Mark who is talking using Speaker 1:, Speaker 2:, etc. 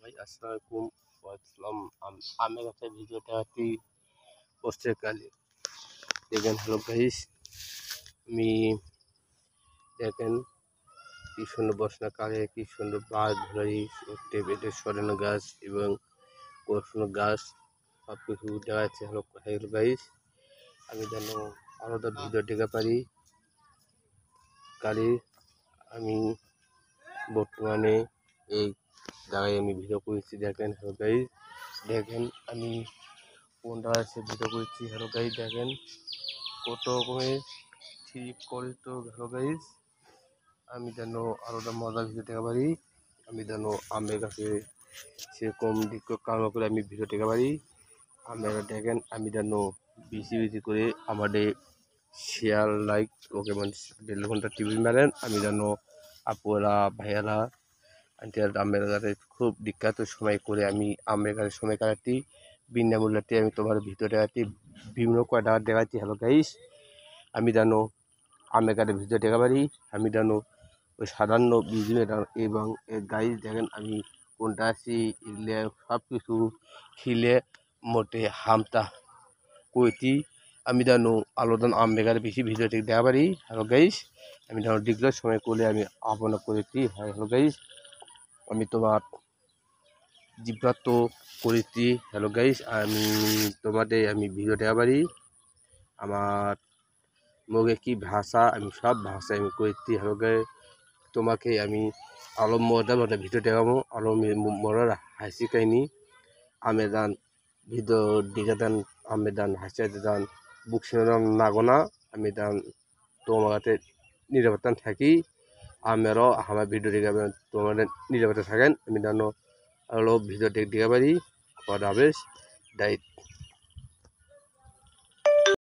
Speaker 1: ভাই আসসালামু আলাইকুম ওয়ালাইকুম আমি একটা ভিডিওটা পোস্টের কালে দেখেন। হ্যালো গাইস, আমি দেখেন কি সুন্দর বর্ষাকালে কি সুন্দর বাস ধরি টেবিলে সরানো গাছ এবং কোনো গাছ সব কিছু দেখা যাচ্ছে। হ্যালো হ্যালো গাইস, আমি যেন আলাদা ভিডিও দেখতে পারি কালি আমি বর্তমানে এই জায়গায় আমি ভিডিও করেছি। দেখেন হ্যালো গাইস, দেখেন আমি কোনটা আছে ভিডিও করেছি। হ্যালো গাইস, দেখেন কত রকমের ঠিক করে তো। হ্যালো গাইস, আমি যেন আলাদা মজার ভিডিও দেখতে পারি। আমি যেন আমের কাছে সেরকম দিক কারণ করে আমি ভিডিও দেখতে পারি। আপনারা দেখেন আমি যেন বেশি বেশি করে আমাদের শেয়ার লাইক ওকে মানে 1.5 ঘন্টা টিভি মারেন। আমি যেন আপুরা ভাইয়ারা আন্টিরা আমের কাছে খুব বিখ্যাত সময় করে আমি আমের কাছে সময় কাটাচ্ছি বিনামূল্যতে। আমি তোমার ভিডিও দেখাচ্ছি, বিভিন্ন কয়টা দেখাচ্ছি। হ্যালো গাইস, আমি জানো আমের কাছে ভিডিও দেখা পারি। আমি জানো ওই সাধারণ বিজনেস এবং গাইস দেখেন আমি কোনটা আছি এগুলো সব কিছু খিলে মোটে হামতা কইতি। আমি জানো আলোদন আমের কাছে বেশি ভিডিও দেখা পারি। হ্যালো গাইস, আমি জানো ডিগ্রির সময় করলে আমি আপনা করেছি। হ্যালো গাইস, আমি তোমার জীবরাত করেছি। হ্যালো গাইস, আমি তোমাদের আমি ভিডিও দেখা পারি। আমার মুখে কি ভাষা আমি সব ভাষা আমি করেছি। হ্যালো গাইস, তোমাকে আমি আলো মজার মতো ভিডিও দেখাবো। আলো মরার হাসি কাহিনি আমেদান ভিডিও দিকে দেন। আমেদান হাসিতে দান বুক সিনেদান নাগোনা আমি দান তোমার কাছে নিরাপত্তা থাকি। আমেরও আমার ভিডিও দেখাবেন তোমাদের নিরাপত্তা থাকেন। আমি জানো আলো ভিডিও দেখতে পারি। খোদা হাফেজ। দায়িত্ব।